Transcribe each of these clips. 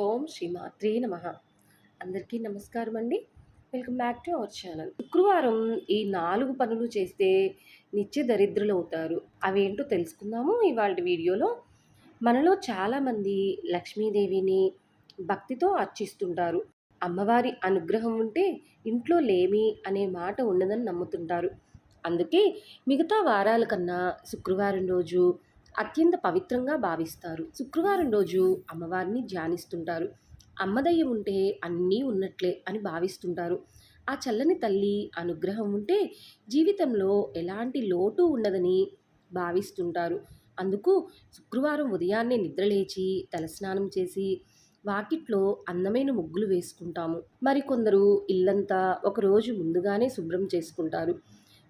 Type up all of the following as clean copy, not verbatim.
ఓం శ్రీ మాత్రే నమః. అందరికీ నమస్కారం అండి. Welcome back to our channel. శుక్రవారం ఈ 4 పనులు చేస్తే నిత్య దరిద్రులవుతారు. అవేంటో తెలుసుకుందాము ఇవాల్టి వీడియోలో. మనలో చాలామంది లక్ష్మీదేవిని భక్తితో అర్చిస్తుంటారు. అమ్మవారి అనుగ్రహం ఉంటే ఇంట్లో లేమి అనే మాట ఉండదని నమ్ముతుంటారు. అందుకే మిగతా వారాల కన్నా శుక్రవారం రోజు అత్యంత పవిత్రంగా భావిస్తారు. శుక్రవారం రోజు అమ్మవారిని ధ్యానిస్తుంటారు. అమ్మదయ్యం ఉంటే అన్నీ ఉన్నట్లే అని భావిస్తుంటారు. ఆ చల్లని తల్లి అనుగ్రహం ఉంటే జీవితంలో ఎలాంటి లోటు ఉండదని భావిస్తుంటారు. అందుకు శుక్రవారం ఉదయాన్నే నిద్రలేచి తలస్నానం చేసి వాకిట్లో అందమైన ముగ్గులు వేసుకుంటాము. మరికొందరు ఇల్లంతా ఒకరోజు ముందుగానే శుభ్రం చేసుకుంటారు.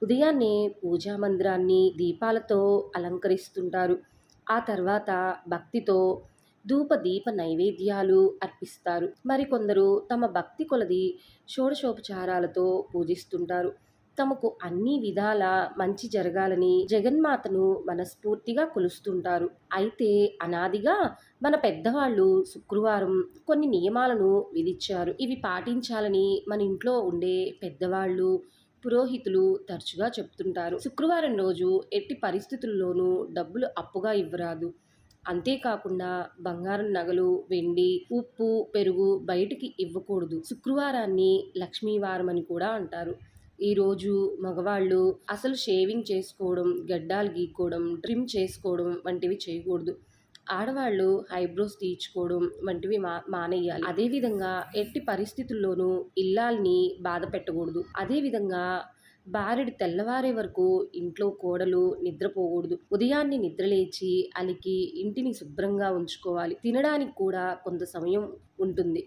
ఉదయాన్నే పూజా మందిరాన్ని దీపాలతో అలంకరిస్తుంటారు. ఆ తర్వాత భక్తితో ధూప దీప నైవేద్యాలు అర్పిస్తారు. మరికొందరు తమ భక్తి కొలది షోడశోపచారాలతో పూజిస్తుంటారు. తమకు అన్ని విధాల మంచి జరగాలని జగన్మాతను మనస్ఫూర్తిగా కొలుస్తుంటారు. అయితే అనాదిగా మన పెద్దవాళ్ళు శుక్రవారం కొన్ని నియమాలను విధించారు. ఇవి పాటించాలని మన ఇంట్లో ఉండే పెద్దవాళ్ళు పురోహితులు తరచుగా చెప్తుంటారు. శుక్రవారం రోజు ఎట్టి పరిస్థితుల్లోనూ డబ్బులు అప్పుగా ఇవ్వరాదు. అంతేకాకుండా బంగారం నగలు, వెండి, ఉప్పు, పెరుగు బయటికి ఇవ్వకూడదు. శుక్రవారాన్ని లక్ష్మీవారం అని కూడా అంటారు. ఈరోజు మగవాళ్ళు అసలు షేవింగ్ చేసుకోవడం, గడ్డాలు గీక్కోవడం, ట్రిమ్ చేసుకోవడం వంటివి చేయకూడదు. ఆడవాళ్ళు ఐబ్రోస్ తీయించుకోవడం వంటివి మానేయాలి. అదేవిధంగా ఎట్టి పరిస్థితుల్లోనూ ఇల్లాల్ని బాధ పెట్టకూడదు. అదేవిధంగా బారెడు తెల్లవారే వరకు ఇంట్లో కోడలు నిద్రపోకూడదు. ఉదయాన్నే నిద్రలేచి అలికి ఇంటిని శుభ్రంగా ఉంచుకోవాలి. తినడానికి కూడా కొంత సమయం ఉంటుంది.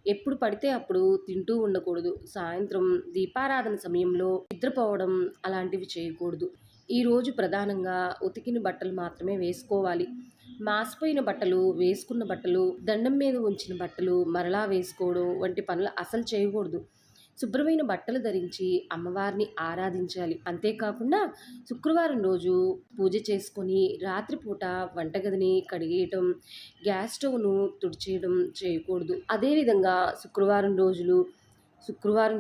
ఎప్పుడు పడితే అప్పుడు తింటూ ఉండకూడదు. సాయంత్రం దీపారాధన సమయంలో నిద్రపోవడం అలాంటివి చేయకూడదు. ఈరోజు ప్రధానంగా ఉతికిన బట్టలు మాత్రమే వేసుకోవాలి. మాసిపోయిన బట్టలు, వేసుకున్న బట్టలు, దండం మీద ఉంచిన బట్టలు మరలా వేసుకోవడం వంటి పనులు అసలు చేయకూడదు. శుభ్రమైన బట్టలు ధరించి అమ్మవారిని ఆరాధించాలి. అంతేకాకుండా శుక్రవారం రోజు పూజ చేసుకొని రాత్రిపూట వంటగదిని కడిగేయటం, గ్యాస్ స్టవ్ను తుడిచేయడం చేయకూడదు. అదేవిధంగా శుక్రవారం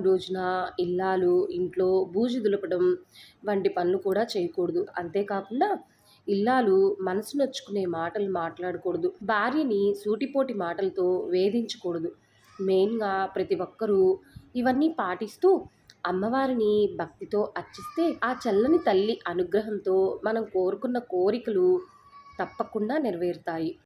రోజున ఇల్లాలు ఇంట్లో బూజు దులపడం వంటి పనులు కూడా చేయకూడదు. అంతేకాకుండా ఇల్లాలు మనసు నొచ్చుకునే మాటలు మాట్లాడకూడదు. భార్యని సూటిపోటి మాటలతో వేధించకూడదు. మెయిన్గా ప్రతి ఒక్కరూ ఇవన్నీ పాటిస్తూ అమ్మవారిని భక్తితో అర్చిస్తే ఆ చల్లని తల్లి అనుగ్రహంతో మనం కోరుకున్న కోరికలు తప్పకుండా నెరవేరుతాయి.